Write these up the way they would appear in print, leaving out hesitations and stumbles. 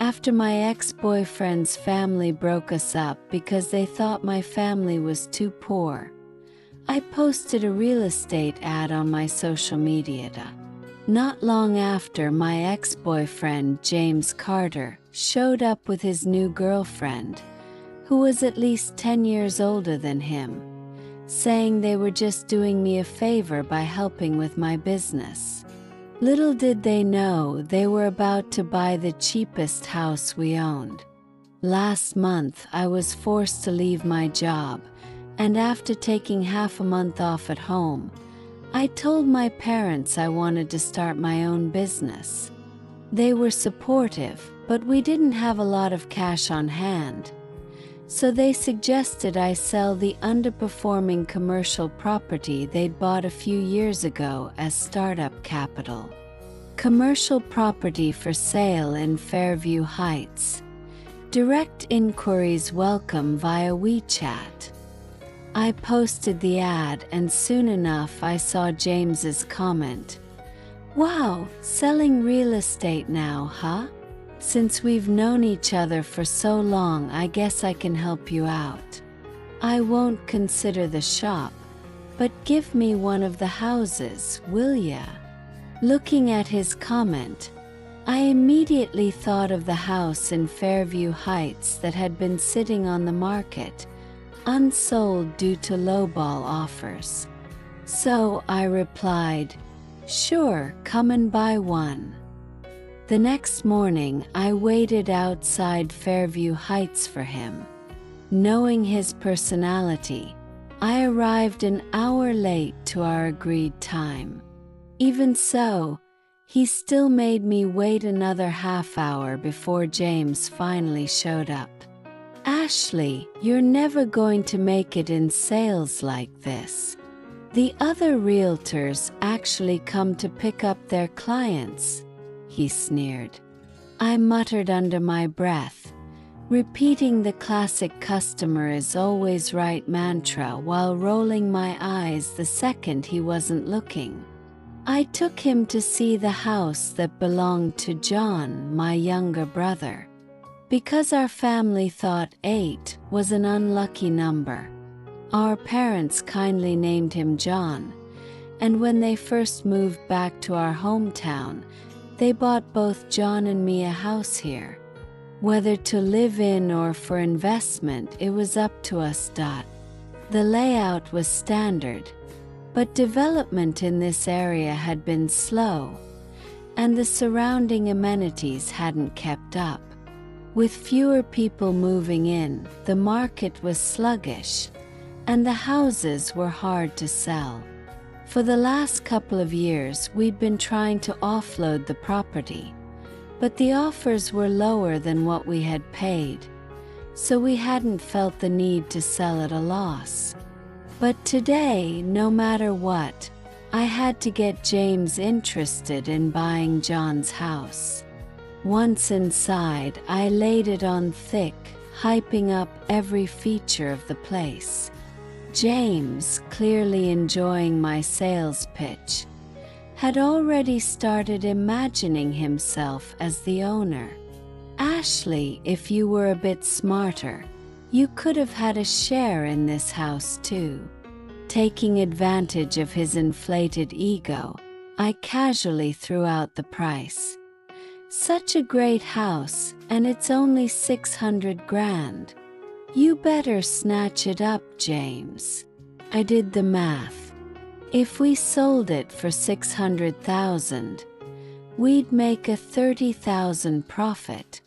After my ex-boyfriend's family broke us up because they thought my family was too poor, I posted a real estate ad on my social media. Not long after, my ex-boyfriend James Carter showed up with his new girlfriend, who was at least 10 years older than him, saying they were just doing me a favor by helping with my business. Little did they know they were about to buy the cheapest house we owned. Last month, I was forced to leave my job, and after taking half a month off at home, I told my parents I wanted to start my own business. They were supportive, but we didn't have a lot of cash on hand, so they suggested I sell the underperforming commercial property they'd bought a few years ago as startup capital. Commercial property for sale in Fairview Heights. Direct inquiries welcome via WeChat. I posted the ad, and soon enough I saw James's comment. "Wow, selling real estate now, huh? Since we've known each other for so long, I guess I can help you out. I won't consider the shop, but give me one of the houses, will ya?" Looking at his comment, I immediately thought of the house in Fairview Heights that had been sitting on the market, unsold due to lowball offers. So I replied, "Sure, come and buy one." The next morning, I waited outside Fairview Heights for him. Knowing his personality, I arrived an hour late to our agreed time. Even so, he still made me wait another half hour before James finally showed up. "Ashley, you're never going to make it in sales like this. The other realtors actually come to pick up their clients," he sneered. I muttered under my breath, repeating the classic "customer is always right" mantra while rolling my eyes the second he wasn't looking. I took him to see the house that belonged to John, my younger brother. Because our family thought 8 was an unlucky number, our parents kindly named him John, and when they first moved back to our hometown, they bought both John and me a house here. Whether to live in or for investment, it was up to us. The layout was standard, but development in this area had been slow, and the surrounding amenities hadn't kept up. With fewer people moving in, the market was sluggish, and the houses were hard to sell. For the last couple of years, we'd been trying to offload the property, but the offers were lower than what we had paid, so we hadn't felt the need to sell at a loss. But today, no matter what, I had to get James interested in buying John's house. Once inside, I laid it on thick, hyping up every feature of the place. James, clearly enjoying my sales pitch, had already started imagining himself as the owner. "Ashley, if you were a bit smarter, you could have had a share in this house too." Taking advantage of his inflated ego, I casually threw out the price. "Such a great house, and it's only 600 grand. You better snatch it up, James." I did the math. If we sold it for 600,000, we'd make a 30,000 profit.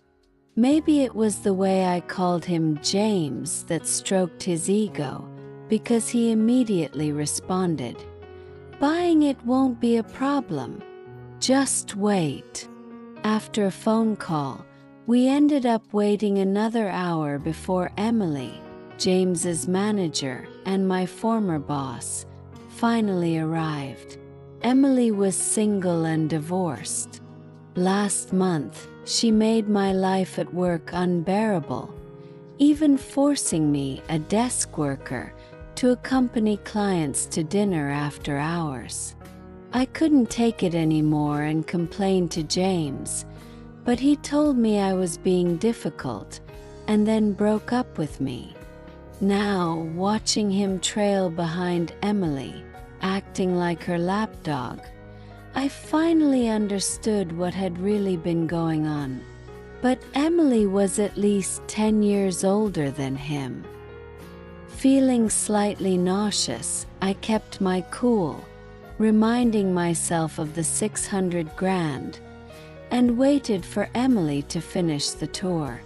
Maybe it was the way I called him James that stroked his ego, because he immediately responded, "Buying it won't be a problem. Just wait." After a phone call, we ended up waiting another hour before Emily, James's manager and my former boss, finally arrived. Emily was single and divorced. Last month, she made my life at work unbearable, even forcing me, a desk worker, to accompany clients to dinner after hours. I couldn't take it anymore and complained to James, But he told me I was being difficult and then broke up with me. Now, watching him trail behind Emily, acting like her lapdog, I finally understood what had really been going on. But Emily was at least 10 years older than him. Feeling slightly nauseous, I kept my cool, reminding myself of the 600 grand, and waited for Emily to finish the tour.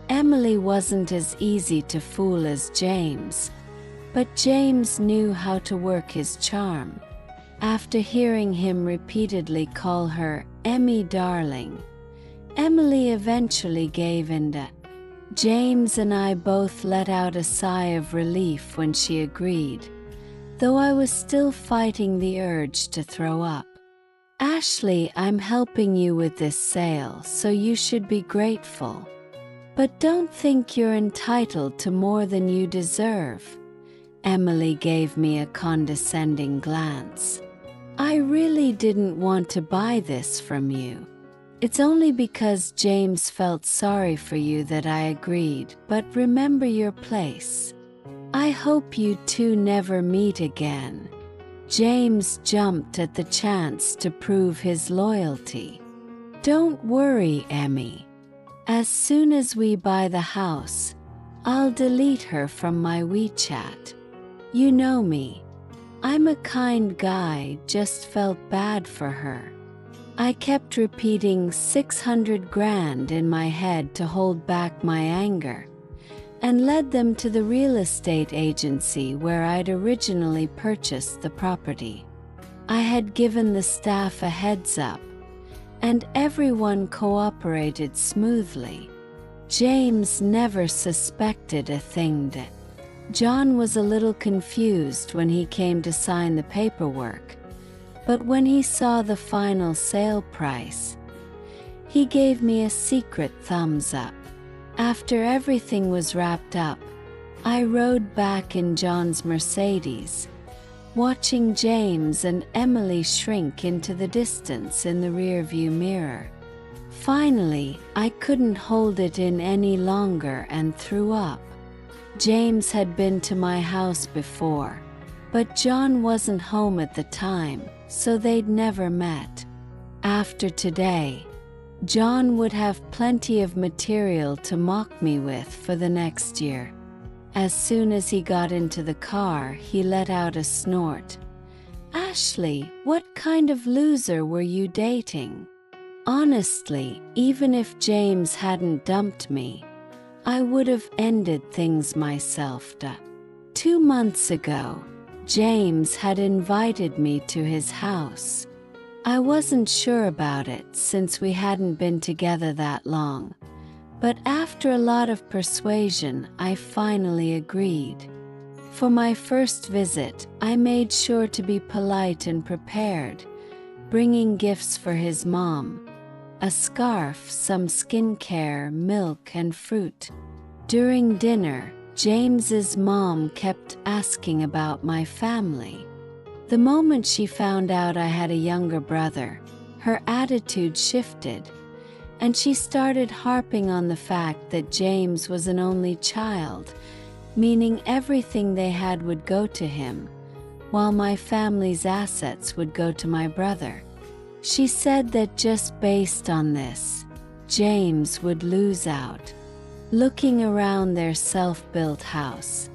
Emily wasn't as easy to fool as James, but James knew how to work his charm. After hearing him repeatedly call her Emmy darling, Emily eventually gave in. James and I both let out a sigh of relief when she agreed, though I was still fighting the urge to throw up. "Ashley, I'm helping you with this sale, so you should be grateful. But don't think you're entitled to more than you deserve." Emily gave me a condescending glance. "I really didn't want to buy this from you. It's only because James felt sorry for you that I agreed, but remember your place. I hope you two never meet again." James jumped at the chance to prove his loyalty. "Don't worry, Emmy. As soon as we buy the house, I'll delete her from my WeChat. You know me. I'm a kind guy, just felt bad for her." I kept repeating 600 grand in my head to hold back my anger, and led them to the real estate agency where I'd originally purchased the property. I had given the staff a heads up, and everyone cooperated smoothly. James never suspected a thing. John was a little confused when he came to sign the paperwork, but when he saw the final sale price, he gave me a secret thumbs up. After everything was wrapped up, I rode back in John's Mercedes, watching James and Emily shrink into the distance in the rearview mirror. Finally, I couldn't hold it in any longer and threw up. James had been to my house before, but John wasn't home at the time, so they'd never met. After today, John would have plenty of material to mock me with for the next year. As soon as he got into the car, he let out a snort. "Ashley, what kind of loser were you dating?" Honestly, even if James hadn't dumped me, I would have ended things myself. 2 months ago, James had invited me to his house. I wasn't sure about it since we hadn't been together that long, but after a lot of persuasion, I finally agreed. For my first visit, I made sure to be polite and prepared, bringing gifts for his mom: a scarf, some skincare, milk, and fruit. During dinner, James's mom kept asking about my family. The moment she found out I had a younger brother, her attitude shifted, and she started harping on the fact that James was an only child, meaning everything they had would go to him, while my family's assets would go to my brother. She said that just based on this, James would lose out. Looking around their self-built house,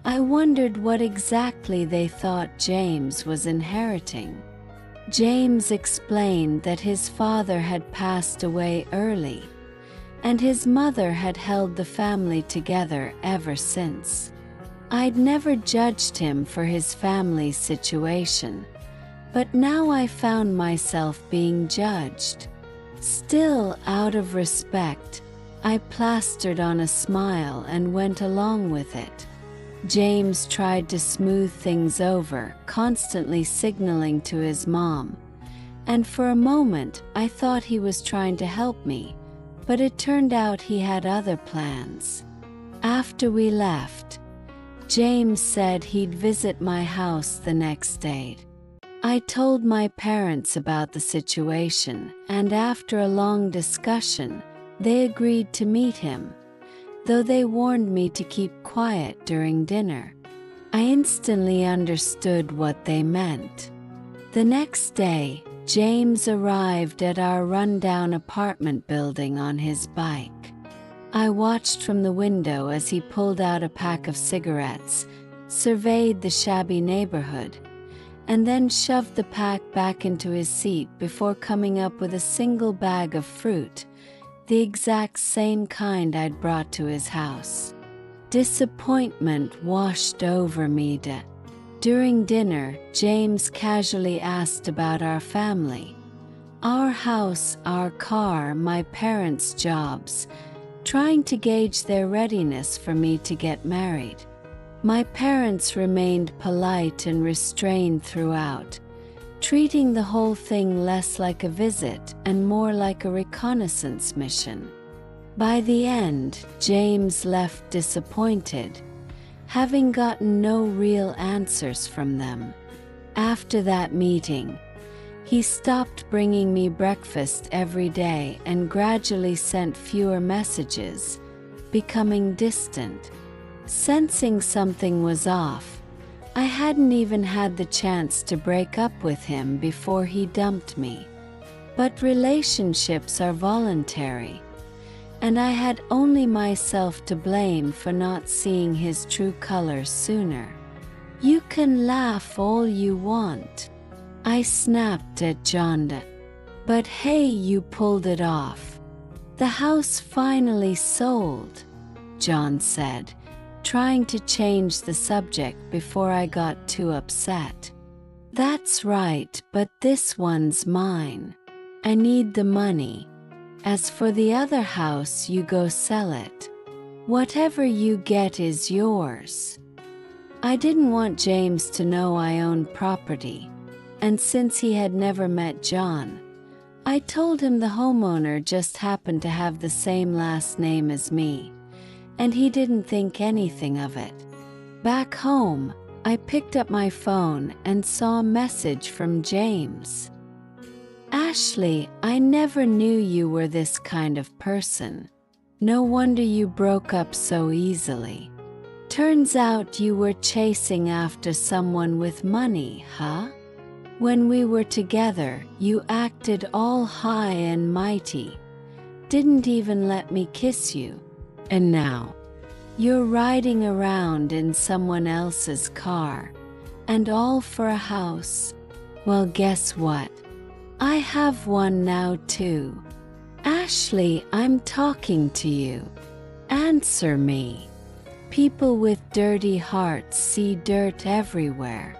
I wondered what exactly they thought James was inheriting. James explained that his father had passed away early, and his mother had held the family together ever since. I'd never judged him for his family situation, but now I found myself being judged. Still, out of respect, I plastered on a smile and went along with it. James tried to smooth things over, constantly signaling to his mom, and for a moment I thought he was trying to help me, but it turned out he had other plans. After we left, James said he'd visit my house the next day. I told my parents about the situation, and after a long discussion, they agreed to meet him, though they warned me to keep quiet during dinner. I instantly understood what they meant. The next day, James arrived at our rundown apartment building on his bike. I watched from the window as he pulled out a pack of cigarettes, surveyed the shabby neighborhood, and then shoved the pack back into his seat before coming up with a single bag of fruit, the exact same kind I'd brought to his house. Disappointment washed over me. During dinner, James casually asked about our family, our house, our car, my parents' jobs, trying to gauge their readiness for me to get married. My parents remained polite and restrained throughout, treating the whole thing less like a visit and more like a reconnaissance mission. By the end, James left disappointed, having gotten no real answers from them. After that meeting, he stopped bringing me breakfast every day and gradually sent fewer messages, becoming distant. Sensing something was off, I hadn't even had the chance to break up with him before he dumped me. But relationships are voluntary, and I had only myself to blame for not seeing his true colors sooner. You can laugh all you want, I snapped at Jonda. But hey, you pulled it off. The house finally sold, John said, trying to change the subject before I got too upset. That's right, but this one's mine. I need the money. As for the other house, you go sell it. Whatever you get is yours. I didn't want James to know I owned property, and since he had never met John, I told him the homeowner just happened to have the same last name as me, and he didn't think anything of it. Back home, I picked up my phone and saw a message from James. Ashley, I never knew you were this kind of person. No wonder you broke up so easily. Turns out you were chasing after someone with money, huh? When we were together, you acted all high and mighty, didn't even let me kiss you. And now, you're riding around in someone else's car, and all for a house. Well, guess what? I have one now too. Ashley, I'm talking to you. Answer me. People with dirty hearts see dirt everywhere.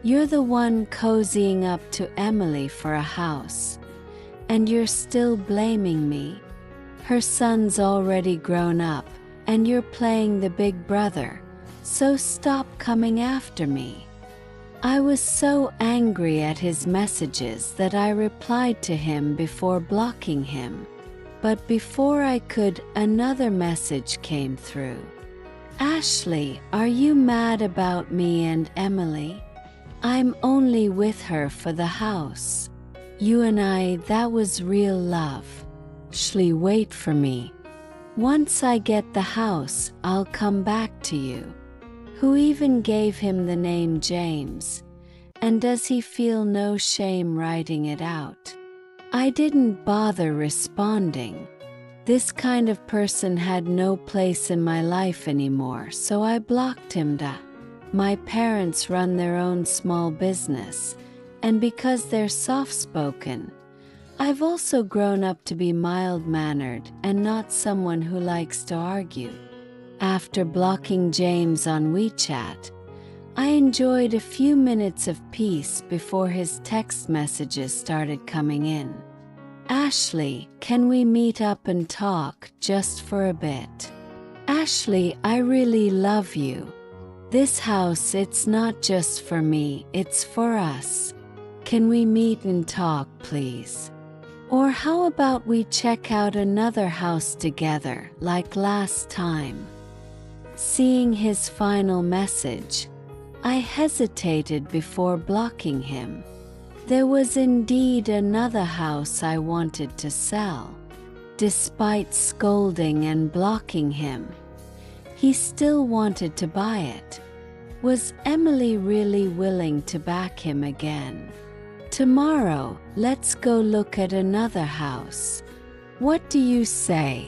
You're the one cozying up to Emily for a house, and you're still blaming me. Her son's already grown up, and you're playing the big brother, so stop coming after me. I was so angry at his messages that I replied to him before blocking him. But before I could, another message came through. Ashley, are you mad about me and Emily? I'm only with her for the house. You and I, that was real love. Ashley, wait for me. Once I get the house, I'll come back to you. Who even gave him the name James? And does he feel no shame writing it out? I didn't bother responding. This kind of person had no place in my life anymore, so I blocked him. My parents run their own small business, and because they're soft-spoken, I've also grown up to be mild-mannered and not someone who likes to argue. After blocking James on WeChat, I enjoyed a few minutes of peace before his text messages started coming in. Ashley, can we meet up and talk just for a bit? Ashley, I really love you. This house, it's not just for me, it's for us. Can we meet and talk, please? Or how about we check out another house together, like last time? Seeing his final message, I hesitated before blocking him. There was indeed another house I wanted to sell. Despite scolding and blocking him, he still wanted to buy it. Was Emily really willing to back him again? Tomorrow, let's go look at another house. What do you say?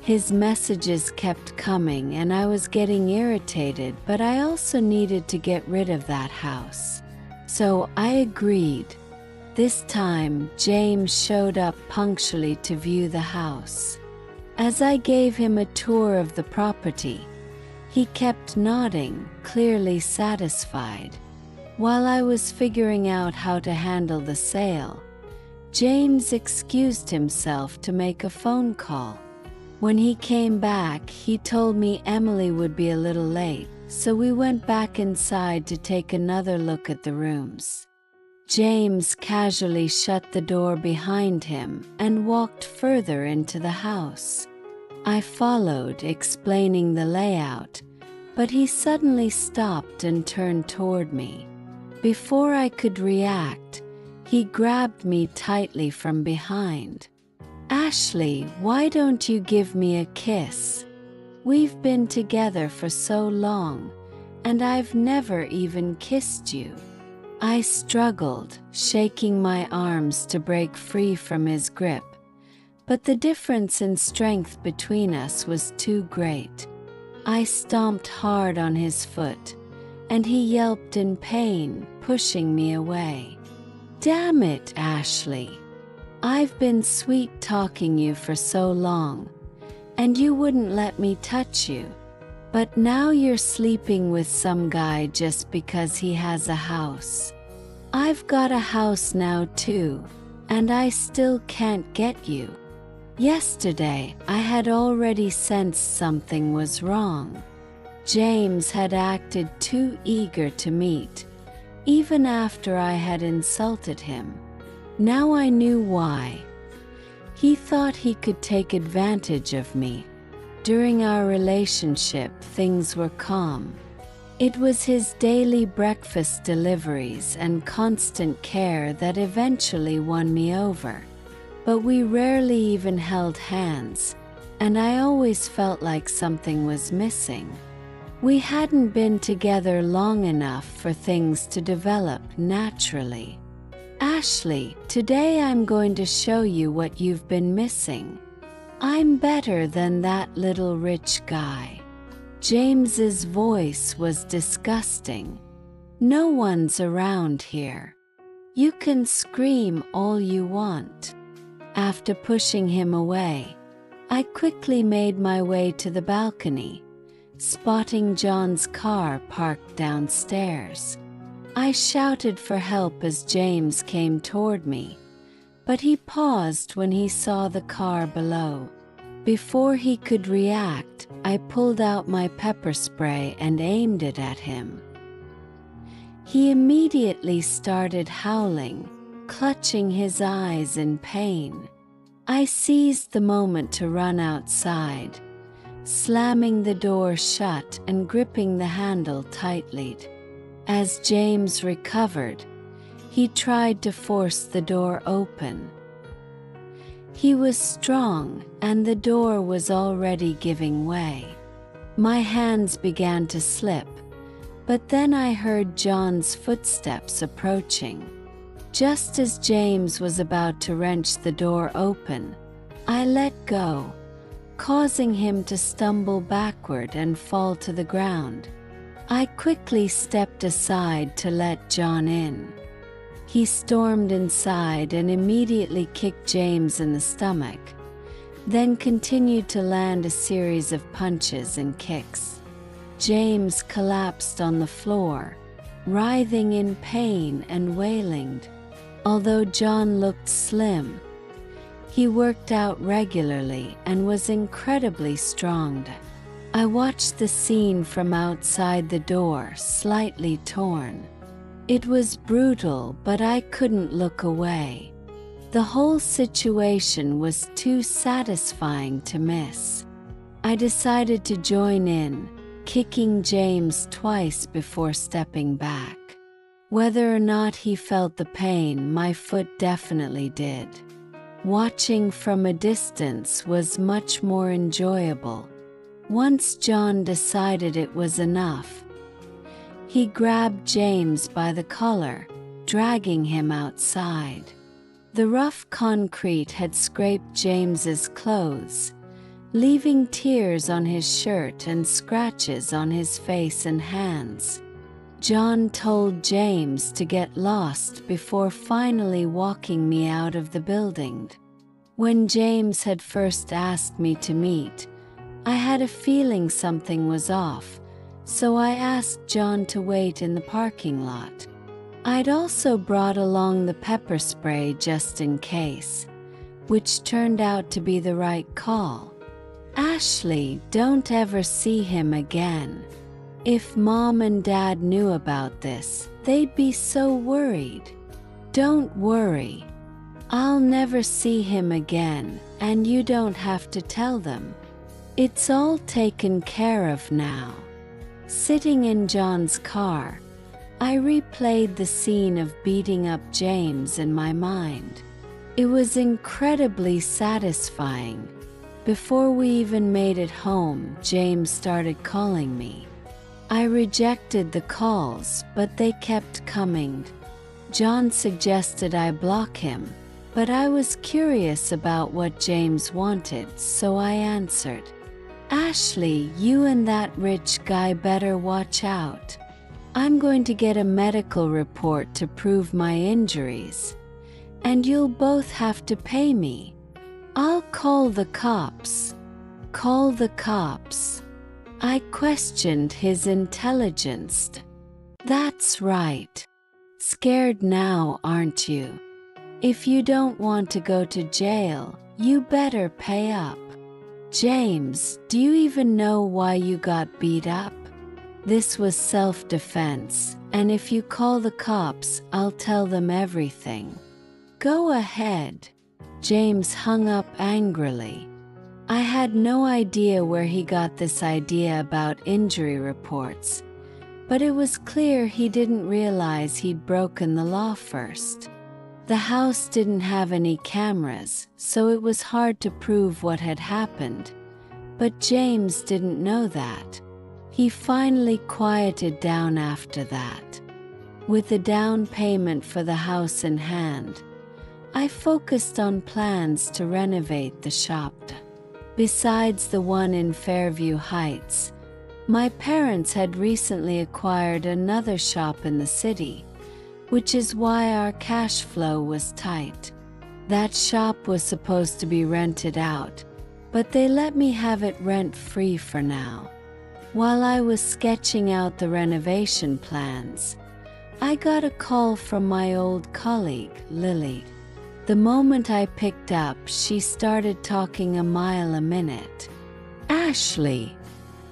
His messages kept coming and I was getting irritated, but I also needed to get rid of that house. So I agreed. This time, James showed up punctually to view the house. As I gave him a tour of the property, he kept nodding, clearly satisfied. While I was figuring out how to handle the sale, James excused himself to make a phone call. When he came back, he told me Emily would be a little late, so we went back inside to take another look at the rooms. James casually shut the door behind him and walked further into the house. I followed, explaining the layout, but he suddenly stopped and turned toward me. Before I could react, he grabbed me tightly from behind. "Ashley, why don't you give me a kiss? We've been together for so long, and I've never even kissed you." I struggled, shaking my arms to break free from his grip, but the difference in strength between us was too great. I stomped hard on his foot, and he yelped in pain, pushing me away. "Damn it, Ashley. I've been sweet-talking you for so long, and you wouldn't let me touch you. But now you're sleeping with some guy just because he has a house. I've got a house now too, and I still can't get you." Yesterday, I had already sensed something was wrong. James had acted too eager to meet, even after I had insulted him. Now I knew why. He thought he could take advantage of me. During our relationship, things were calm. It was his daily breakfast deliveries and constant care that eventually won me over. But we rarely even held hands, and I always felt like something was missing. We hadn't been together long enough for things to develop naturally. "Ashley, today I'm going to show you what you've been missing. I'm better than that little rich guy." James's voice was disgusting. "No one's around here. You can scream all you want." After pushing him away, I quickly made my way to the balcony, spotting John's car parked downstairs. I shouted for help as James came toward me, but he paused when he saw the car below. Before he could react, I pulled out my pepper spray and aimed it at him. He immediately started howling, clutching his eyes in pain. I seized the moment to run outside, slamming the door shut and gripping the handle tightly. As James recovered, he tried to force the door open. He was strong, and the door was already giving way. My hands began to slip, but then I heard John's footsteps approaching. Just as James was about to wrench the door open, I let go, causing him to stumble backward and fall to the ground. I quickly stepped aside to let John in. He stormed inside and immediately kicked James in the stomach, then continued to land a series of punches and kicks. James collapsed on the floor, writhing in pain and wailing. Although John looked slim, he worked out regularly and was incredibly strong. I watched the scene from outside the door, slightly torn. It was brutal, but I couldn't look away. The whole situation was too satisfying to miss. I decided to join in, kicking James twice before stepping back. Whether or not he felt the pain, my foot definitely did. Watching from a distance was much more enjoyable. Once John decided it was enough, he grabbed James by the collar, dragging him outside. The rough concrete had scraped James's clothes, leaving tears on his shirt and scratches on his face and hands. John told James to get lost before finally walking me out of the building. When James had first asked me to meet, I had a feeling something was off, so I asked John to wait in the parking lot. I'd also brought along the pepper spray just in case, which turned out to be the right call. Ashley, don't ever see him again. If Mom and Dad knew about this, they'd be so worried. Don't worry. I'll never see him again, and you don't have to tell them. It's all taken care of now. Sitting in John's car, I replayed the scene of beating up James in my mind. It was incredibly satisfying. Before we even made it home, James started calling me. I rejected the calls, but they kept coming. John suggested I block him, but I was curious about what James wanted, so I answered, "Ashley, you and that rich guy better watch out. I'm going to get a medical report to prove my injuries, and you'll both have to pay me. I'll call the cops." Call the cops? I questioned his intelligence. That's right. Scared now, aren't you? If you don't want to go to jail, you better pay up. James, do you even know why you got beat up? This was self-defense, and if you call the cops, I'll tell them everything. Go ahead. James hung up angrily. I had no idea where he got this idea about injury reports, but it was clear he didn't realize he'd broken the law first. The house didn't have any cameras, so it was hard to prove what had happened, but James didn't know that. He finally quieted down after that. With the down payment for the house in hand, I focused on plans to renovate the shop. Besides the one in Fairview Heights, my parents had recently acquired another shop in the city, which is why our cash flow was tight. That shop was supposed to be rented out, but they let me have it rent-free for now. While I was sketching out the renovation plans, I got a call from my old colleague, Lily. The moment I picked up, she started talking a mile a minute. "Ashley,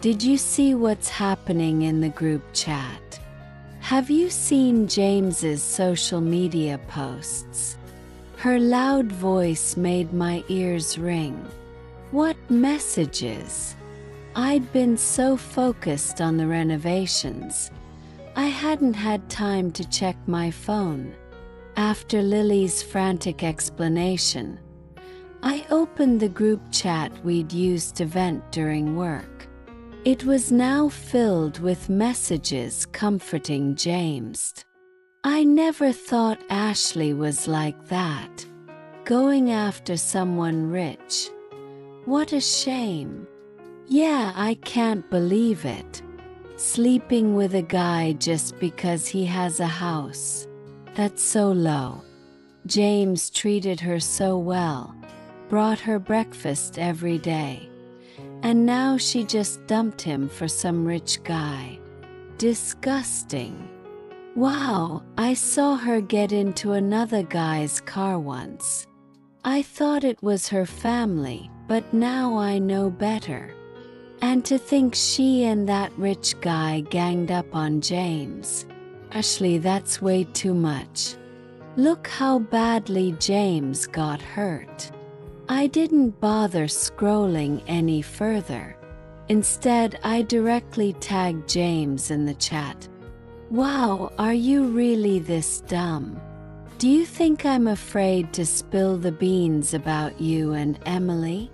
did you see what's happening in the group chat? Have you seen James's social media posts?" Her loud voice made my ears ring. What messages? I'd been so focused on the renovations, I hadn't had time to check my phone. After Lily's frantic explanation, I opened the group chat we'd used to vent during work. It was now filled with messages comforting James. I never thought Ashley was like that. Going after someone rich. What a shame. Yeah, I can't believe it. Sleeping with a guy just because he has a house. That's so low. James treated her so well, brought her breakfast every day, and now she just dumped him for some rich guy. Disgusting. Wow, I saw her get into another guy's car once. I thought it was her family, but now I know better. And to think she and that rich guy ganged up on James. Ashley, that's way too much. Look how badly James got hurt. I didn't bother scrolling any further. Instead, I directly tagged James in the chat. Wow, are you really this dumb? Do you think I'm afraid to spill the beans about you and Emily?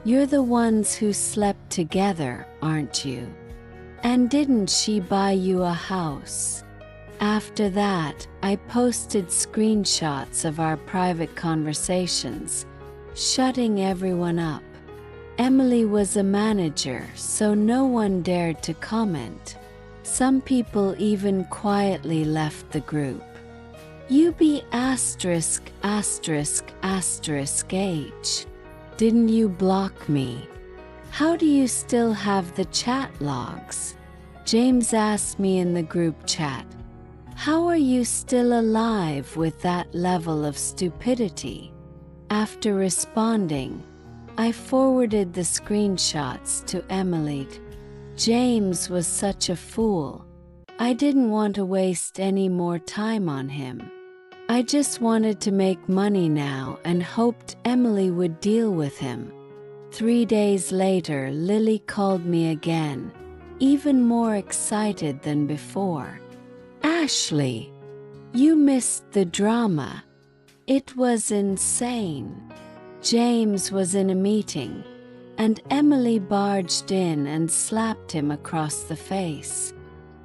You're the ones who slept together, aren't you? And didn't she buy you a house? After that, I posted screenshots of our private conversations, shutting everyone up. Emily was a manager, so no one dared to comment. Some people even quietly left the group. You be asterisk asterisk asterisk H. Didn't you block me? How do you still have the chat logs? James asked me in the group chat. How are you still alive with that level of stupidity? After responding, I forwarded the screenshots to Emily. James was such a fool. I didn't want to waste any more time on him. I just wanted to make money now and hoped Emily would deal with him. 3 days later, Lily called me again, even more excited than before. Ashley, you missed the drama. It was insane. James was in a meeting, and Emily barged in and slapped him across the face.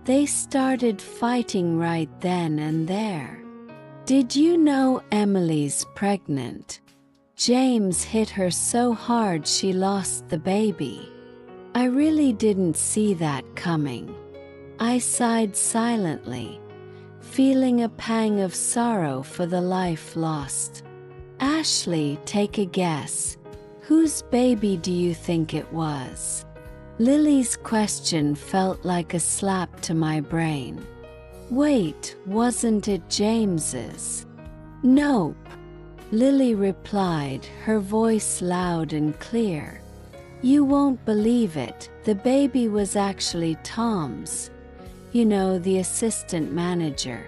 They started fighting right then and there. Did you know Emily's pregnant? James hit her so hard she lost the baby. I really didn't see that coming. I sighed silently, feeling a pang of sorrow for the life lost. Ashley, take a guess. Whose baby do you think it was? Lily's question felt like a slap to my brain. Wait, wasn't it James's? Nope. Lily replied, her voice loud and clear. You won't believe it, the baby was actually Tom's. You know, the assistant manager.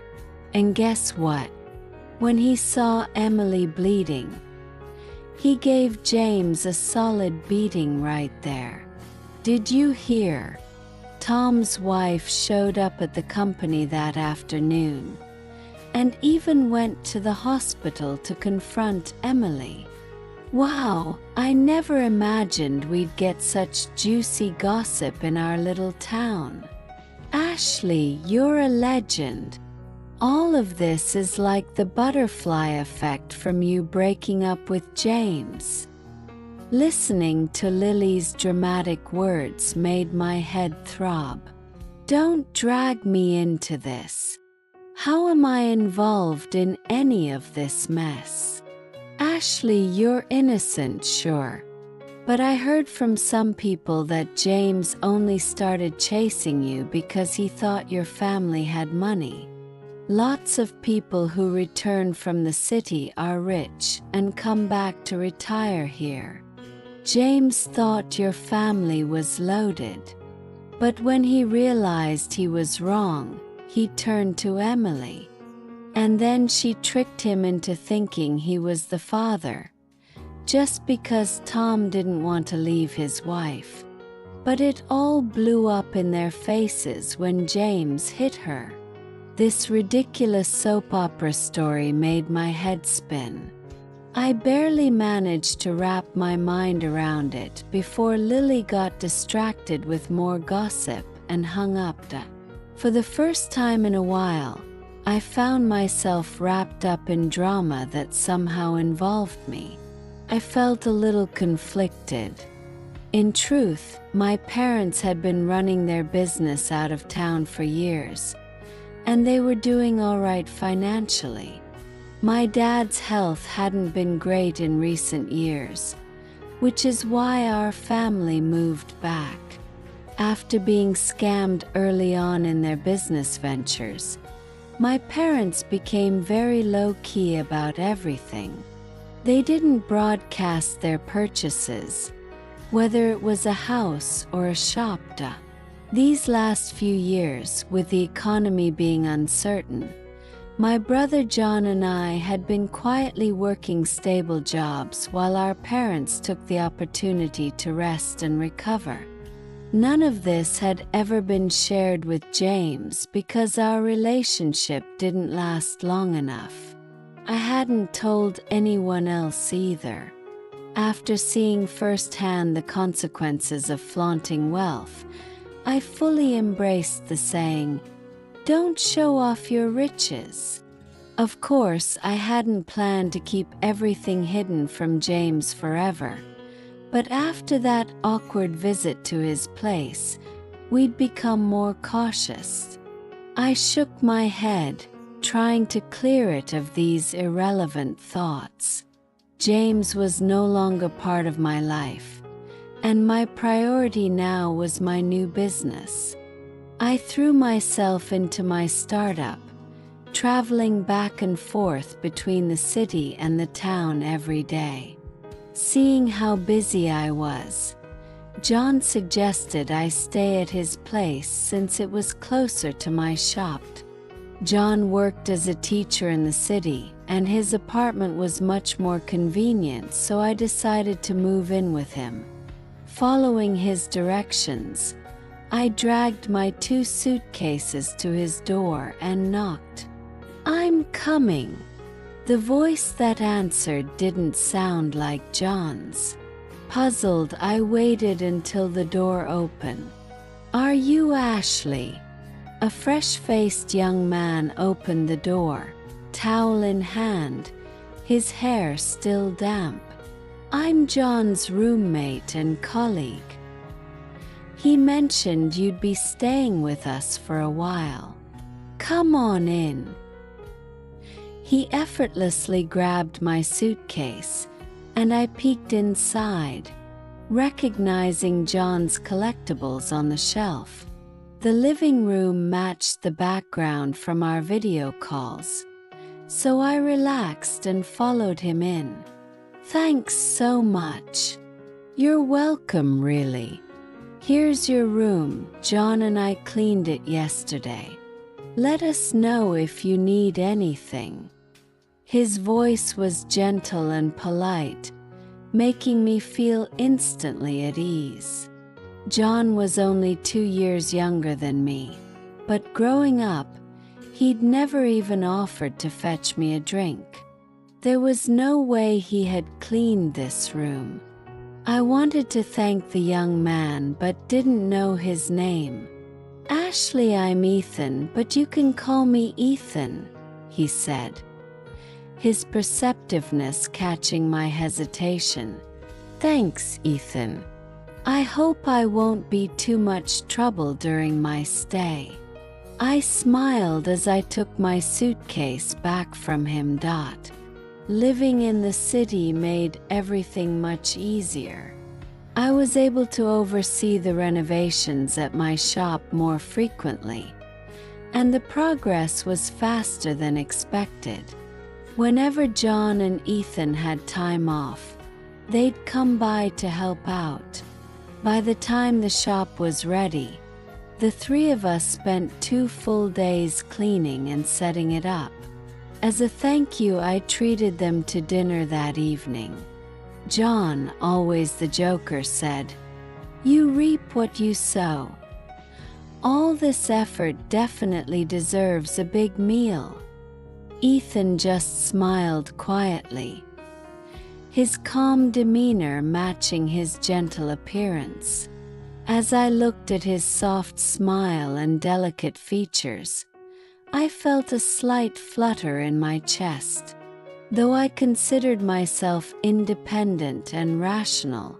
And guess what? When he saw Emily bleeding, he gave James a solid beating right there. Did you hear? Tom's wife showed up at the company that afternoon, and even went to the hospital to confront Emily. Wow, I never imagined we'd get such juicy gossip in our little town. Ashley, you're a legend. All of this is like the butterfly effect from you breaking up with James. Listening to Lily's dramatic words made my head throb. Don't drag me into this. How am I involved in any of this mess? Ashley, you're innocent, sure. But I heard from some people that James only started chasing you because he thought your family had money. Lots of people who return from the city are rich and come back to retire here. James thought your family was loaded. But when he realized he was wrong, he turned to Emily. And then she tricked him into thinking he was the father, just because Tom didn't want to leave his wife. But it all blew up in their faces when James hit her. This ridiculous soap opera story made my head spin. I barely managed to wrap my mind around it before Lily got distracted with more gossip and hung up. For the first time in a while, I found myself wrapped up in drama that somehow involved me. I felt a little conflicted. In truth, my parents had been running their business out of town for years, and they were doing all right financially. My dad's health hadn't been great in recent years, which is why our family moved back. After being scammed early on in their business ventures, my parents became very low-key about everything. They didn't broadcast their purchases, whether it was a house or a shop. These last few years, with the economy being uncertain, my brother John and I had been quietly working stable jobs while our parents took the opportunity to rest and recover. None of this had ever been shared with James because our relationship didn't last long enough. I hadn't told anyone else either. After seeing firsthand the consequences of flaunting wealth, I fully embraced the saying, "Don't show off your riches." Of course, I hadn't planned to keep everything hidden from James forever. But after that awkward visit to his place, we'd become more cautious. I shook my head, trying to clear it of these irrelevant thoughts. James was no longer part of my life, and my priority now was my new business. I threw myself into my startup, traveling back and forth between the city and the town every day. Seeing how busy I was, John suggested I stay at his place since it was closer to my shop. John worked as a teacher in the city, and his apartment was much more convenient, so I decided to move in with him. Following his directions, I dragged my 2 suitcases to his door and knocked. "I'm coming." The voice that answered didn't sound like John's. Puzzled, I waited until the door opened. "Are you Ashley?" A fresh-faced young man opened the door, towel in hand, his hair still damp. "I'm John's roommate and colleague. He mentioned you'd be staying with us for a while. Come on in." He effortlessly grabbed my suitcase, and I peeked inside, recognizing John's collectibles on the shelf. The living room matched the background from our video calls, so I relaxed and followed him in. "Thanks so much." "You're welcome, really. Here's your room. John and I cleaned it yesterday. Let us know if you need anything." His voice was gentle and polite, making me feel instantly at ease. John was only 2 years younger than me, but growing up, he'd never even offered to fetch me a drink. There was no way he had cleaned this room. I wanted to thank the young man but didn't know his name. "Ashley, I'm Ethan, but you can call me Ethan," he said, his perceptiveness catching my hesitation. "Thanks, Ethan. I hope I won't be too much trouble during my stay." I smiled as I took my suitcase back from him. Living in the city made everything much easier. I was able to oversee the renovations at my shop more frequently, and the progress was faster than expected. Whenever John and Ethan had time off, they'd come by to help out. By the time the shop was ready, the 3 of us spent 2 full days cleaning and setting it up. As a thank you, I treated them to dinner that evening. John, always the joker, said, "You reap what you sow." All this effort definitely deserves a big meal. Ethan just smiled quietly, his calm demeanor matching his gentle appearance. As I looked at his soft smile and delicate features, I felt a slight flutter in my chest. Though I considered myself independent and rational,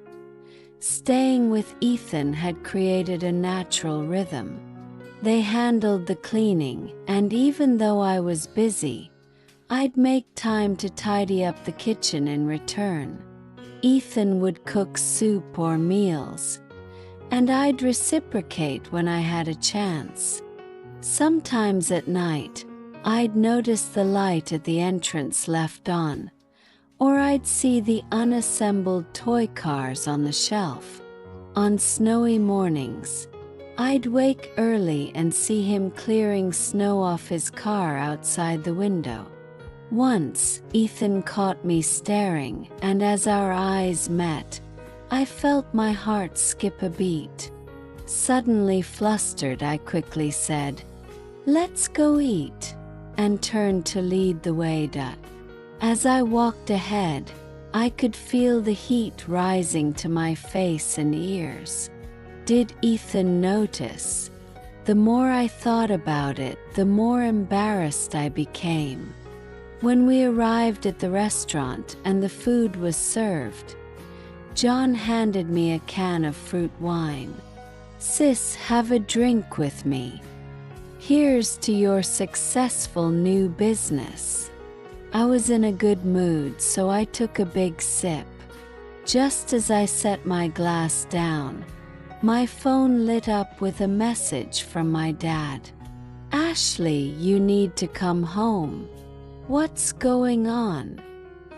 staying with Ethan had created a natural rhythm. They handled the cleaning, and even though I was busy, I'd make time to tidy up the kitchen in return. Ethan would cook soup or meals, and I'd reciprocate when I had a chance. Sometimes at night, I'd notice the light at the entrance left on, or I'd see the unassembled toy cars on the shelf. On snowy mornings, I'd wake early and see him clearing snow off his car outside the window. Once, Ethan caught me staring, and as our eyes met, I felt my heart skip a beat. Suddenly flustered, I quickly said, "Let's go eat," and turned to lead the way. As I walked ahead, I could feel the heat rising to my face and ears. Did Ethan notice? The more I thought about it, the more embarrassed I became. When we arrived at the restaurant and the food was served, John handed me a can of fruit wine. "Sis, have a drink with me. Here's to your successful new business." I was in a good mood, so I took a big sip. Just as I set my glass down, my phone lit up with a message from my dad. "Ashley, you need to come home." "What's going on?"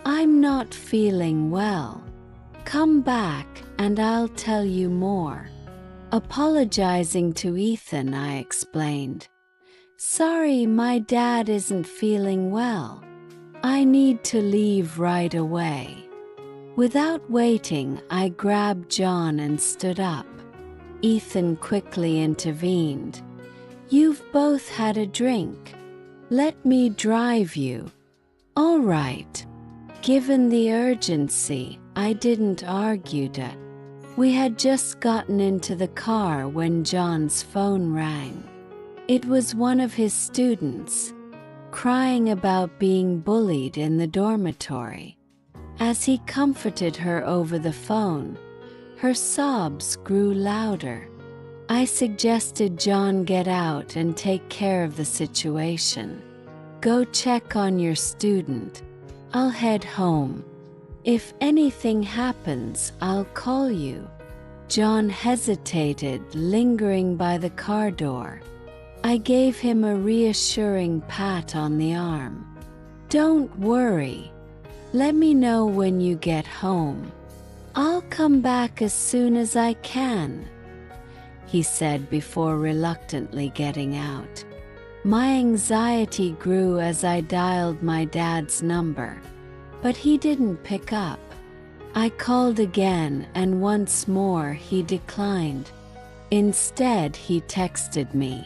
"I'm not feeling well. Come back and I'll tell you more." Apologizing to Ethan, I explained, "Sorry, my dad isn't feeling well. I need to leave right away." Without waiting, I grabbed John and stood up. Ethan quickly intervened. "You've both had a drink. Let me drive you." "All right." Given the urgency, I didn't argue it. We had just gotten into the car when John's phone rang. It was one of his students, crying about being bullied in the dormitory. As he comforted her over the phone, her sobs grew louder. I suggested John get out and take care of the situation. "Go check on your student. I'll head home. If anything happens, I'll call you." John hesitated, lingering by the car door. I gave him a reassuring pat on the arm. "Don't worry. Let me know when you get home. I'll come back as soon as I can," he said before reluctantly getting out. My anxiety grew as I dialed my dad's number, but he didn't pick up. I called again, and once more he declined. Instead, he texted me,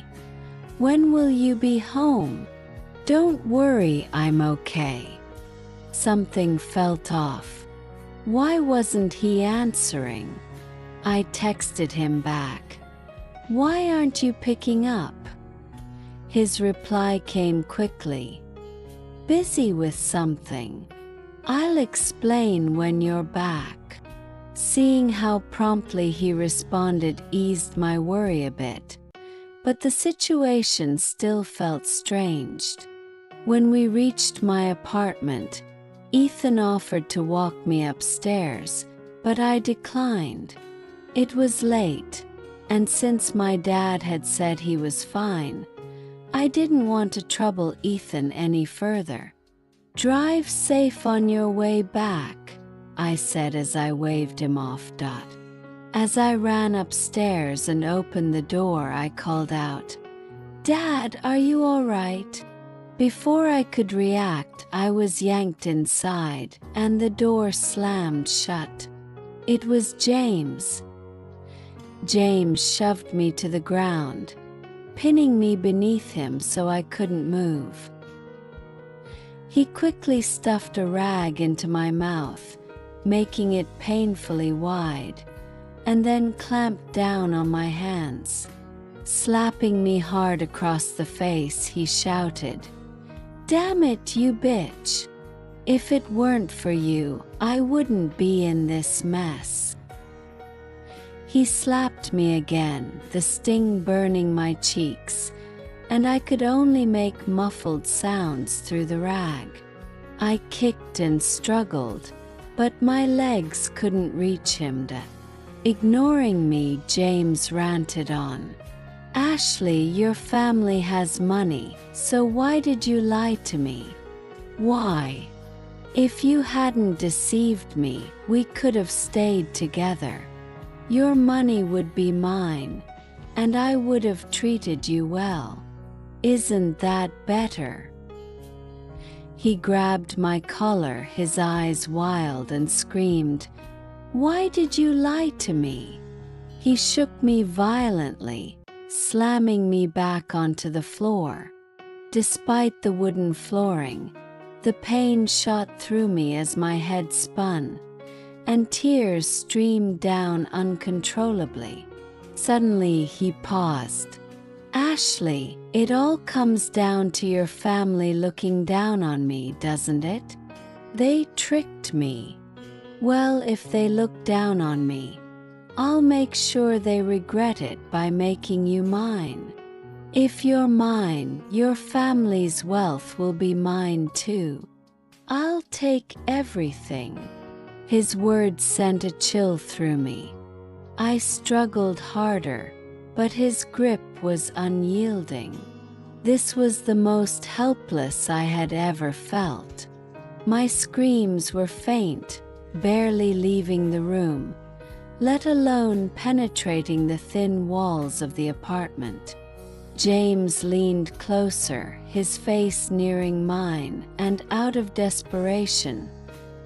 "When will you be home? Don't worry, I'm okay." Something felt off. Why wasn't he answering? I texted him back, "Why aren't you picking up?" His reply came quickly, "Busy with something. I'll explain when you're back." Seeing how promptly he responded eased my worry a bit, but the situation still felt strange. When we reached my apartment, Ethan offered to walk me upstairs, but I declined. It was late, and since my dad had said he was fine, I didn't want to trouble Ethan any further. "Drive safe on your way back," I said as I waved him off. As I ran upstairs and opened the door, I called out, "Dad, are you all right?" Before I could react, I was yanked inside, and the door slammed shut. It was James. James shoved me to the ground, pinning me beneath him so I couldn't move. He quickly stuffed a rag into my mouth, making it painfully wide, and then clamped down on my hands. Slapping me hard across the face, he shouted, "Damn it, you bitch! If it weren't for you, I wouldn't be in this mess." He slapped me again, the sting burning my cheeks, and I could only make muffled sounds through the rag. I kicked and struggled, but my legs couldn't reach him. Ignoring me, James ranted on, "Ashley, your family has money, so why did you lie to me? Why? If you hadn't deceived me, we could have stayed together. Your money would be mine, and I would have treated you well. Isn't that better?" He grabbed my collar, his eyes wild, and screamed, "Why did you lie to me?" He shook me violently, slamming me back onto the floor. Despite the wooden flooring, the pain shot through me as my head spun, and tears streamed down uncontrollably. Suddenly he paused. "Ashley, it all comes down to your family looking down on me, doesn't it? They tricked me. Well, if they look down on me, I'll make sure they regret it by making you mine. If you're mine, your family's wealth will be mine too. I'll take everything." His words sent a chill through me. I struggled harder, but his grip was unyielding. This was the most helpless I had ever felt. My screams were faint, barely leaving the room, let alone penetrating the thin walls of the apartment. James leaned closer, his face nearing mine, and out of desperation,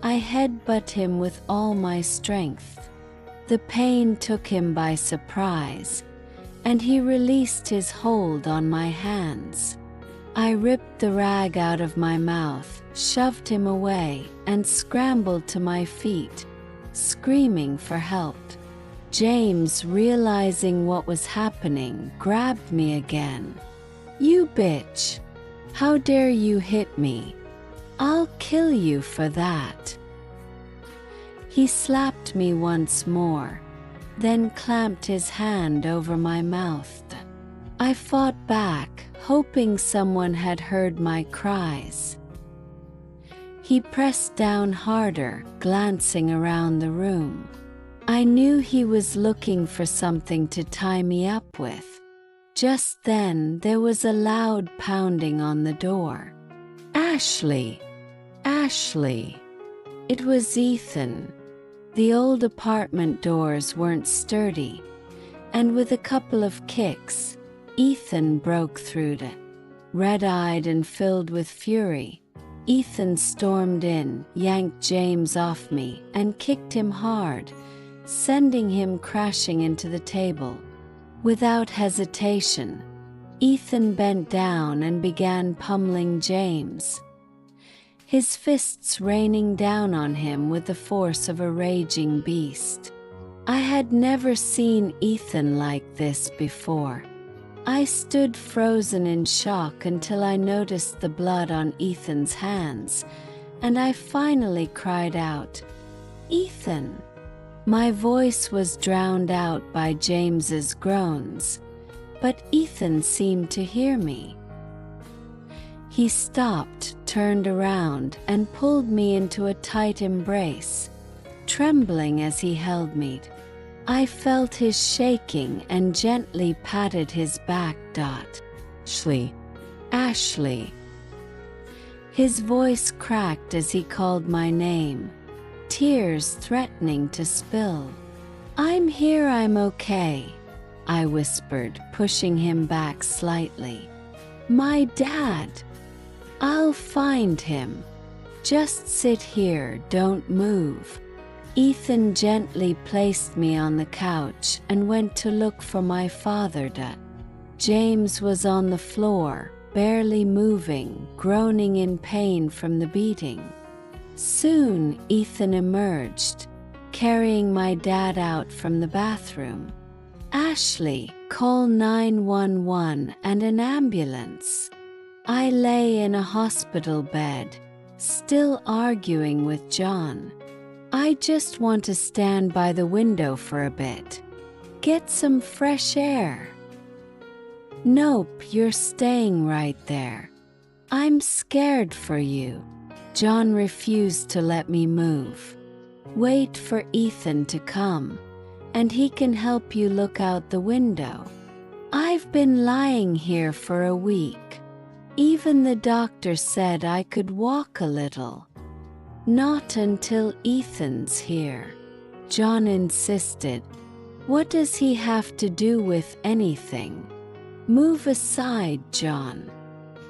I headbutt him with all my strength. The pain took him by surprise, and he released his hold on my hands. I ripped the rag out of my mouth, shoved him away, and scrambled to my feet, screaming for help. James, realizing what was happening, grabbed me again. "You bitch! How dare you hit me? I'll kill you for that." He slapped me once more, then clamped his hand over my mouth. I fought back, hoping someone had heard my cries. He pressed down harder, glancing around the room. I knew he was looking for something to tie me up with. Just then, there was a loud pounding on the door. "Ashley! Ashley!" It was Ethan. The old apartment doors weren't sturdy, and with a couple of kicks, Ethan broke through it. Red-eyed and filled with fury, Ethan stormed in, yanked James off me, and kicked him hard, sending him crashing into the table. Without hesitation, Ethan bent down and began pummeling James, his fists raining down on him with the force of a raging beast. I had never seen Ethan like this before. I stood frozen in shock until I noticed the blood on Ethan's hands, and I finally cried out, "Ethan!" My voice was drowned out by James's groans, but Ethan seemed to hear me. He stopped, turned around, and pulled me into a tight embrace, trembling as he held me. I felt his shaking and gently patted his back. "Ashley! Ashley!" His voice cracked as he called my name, tears threatening to spill. "I'm here, I'm okay," I whispered, pushing him back slightly. "My dad! I'll find him. Just sit here, don't move." Ethan gently placed me on the couch and went to look for my father. James was on the floor, barely moving, groaning in pain from the beating. Soon, Ethan emerged, carrying my dad out from the bathroom. "Ashley, call 911 and an ambulance." I lay in a hospital bed, still arguing with John. "I just want to stand by the window for a bit. Get some fresh air." "Nope, you're staying right there. I'm scared for you." John refused to let me move. "Wait for Ethan to come, and he can help you look out the window. I've been lying here for a week. Even the doctor said I could walk a little." "Not until Ethan's here," John insisted. "What does he have to do with anything?" "Move aside, John.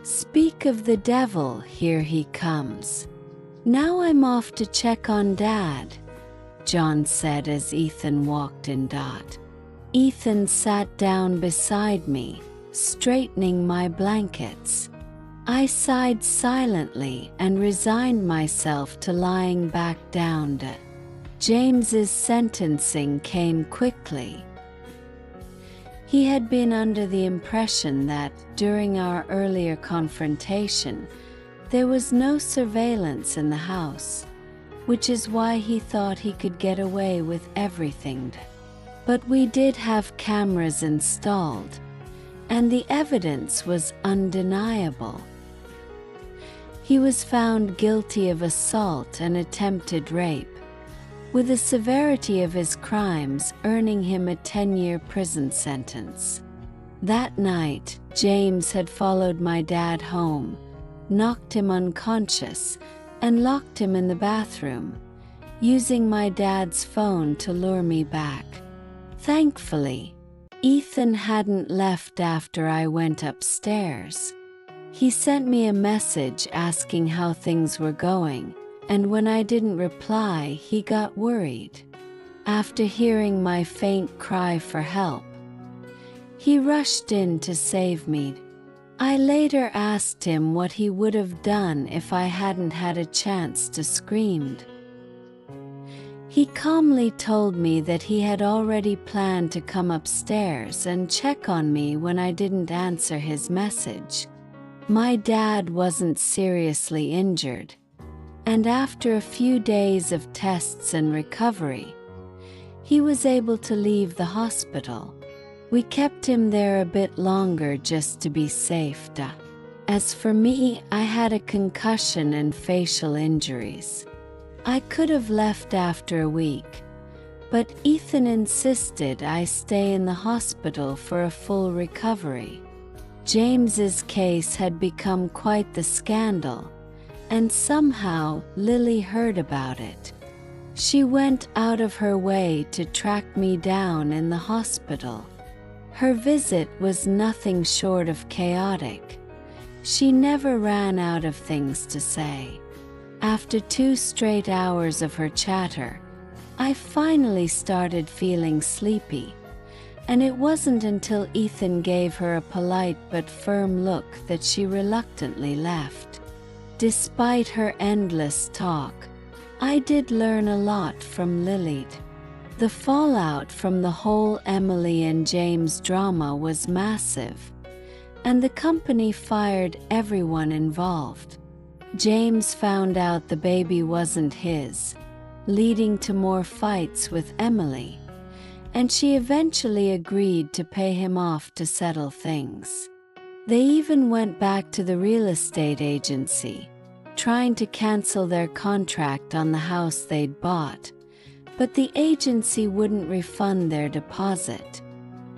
Speak of the devil, here he comes. Now I'm off to check on Dad," John said as Ethan walked in. Ethan sat down beside me, straightening my blankets. I sighed silently and resigned myself to lying back down. James's sentencing came quickly. He had been under the impression that, during our earlier confrontation, there was no surveillance in the house, which is why he thought he could get away with everything. But we did have cameras installed, and the evidence was undeniable. He was found guilty of assault and attempted rape, with the severity of his crimes earning him a 10-year prison sentence. That night, James had followed my dad home, knocked him unconscious, and locked him in the bathroom, using my dad's phone to lure me back. Thankfully, Ethan hadn't left after I went upstairs. He sent me a message asking how things were going, and when I didn't reply, he got worried. After hearing my faint cry for help, he rushed in to save me. I later asked him what he would have done if I hadn't had a chance to scream. He calmly told me that he had already planned to come upstairs and check on me when I didn't answer his message. My dad wasn't seriously injured, and after a few days of tests and recovery, he was able to leave the hospital. We kept him there a bit longer just to be safe. As for me, I had a concussion and facial injuries. I could have left after a week, but Ethan insisted I stay in the hospital for a full recovery. James's case had become quite the scandal, and somehow Lily heard about it. She went out of her way to track me down in the hospital. Her visit was nothing short of chaotic. She never ran out of things to say. After 2 straight hours of her chatter, I finally started feeling sleepy, and it wasn't until Ethan gave her a polite but firm look that she reluctantly left. Despite her endless talk, I did learn a lot from Lily. The fallout from the whole Emily and James drama was massive, and the company fired everyone involved. James found out the baby wasn't his, leading to more fights with Emily, and she eventually agreed to pay him off to settle things. They even went back to the real estate agency, trying to cancel their contract on the house they'd bought, but the agency wouldn't refund their deposit.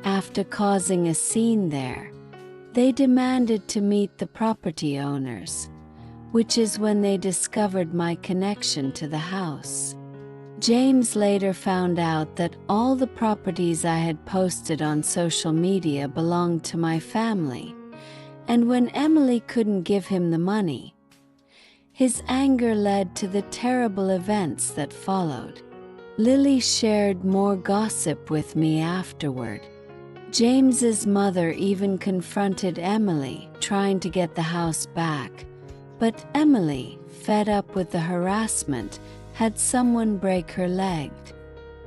After causing a scene there, they demanded to meet the property owners, which is when they discovered my connection to the house. James later found out that all the properties I had posted on social media belonged to my family, and when Emily couldn't give him the money, his anger led to the terrible events that followed. Lily shared more gossip with me afterward. James's mother even confronted Emily, trying to get the house back, but Emily, fed up with the harassment, had someone break her leg.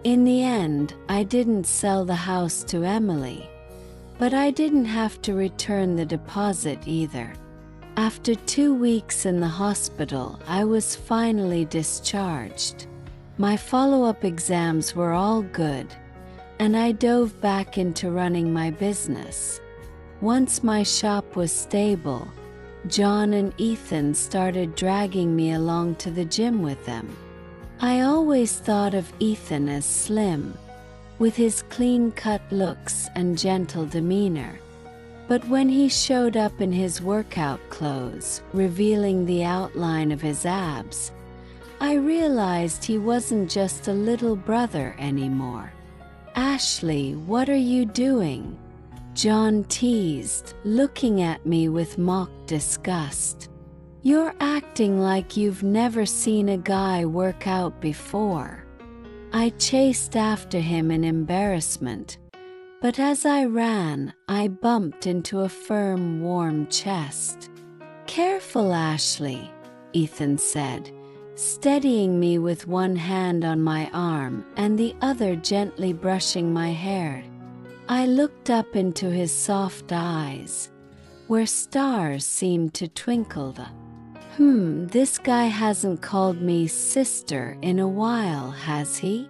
In the end, I didn't sell the house to Emily, but I didn't have to return the deposit either. After 2 weeks in the hospital, I was finally discharged. My follow-up exams were all good, and I dove back into running my business. Once my shop was stable, John and Ethan started dragging me along to the gym with them. I always thought of Ethan as slim, with his clean-cut looks and gentle demeanor. But when he showed up in his workout clothes, revealing the outline of his abs, I realized he wasn't just a little brother anymore. "Ashley, what are you doing?" John teased, looking at me with mock disgust. "You're acting like you've never seen a guy work out before." I chased after him in embarrassment, But as I ran, I bumped into a firm, warm chest. "Careful, Ashley," Ethan said, steadying me with one hand on my arm and the other gently brushing my hair. I looked up into his soft eyes, where stars seemed to twinkle. This guy hasn't called me sister in a while, has he?"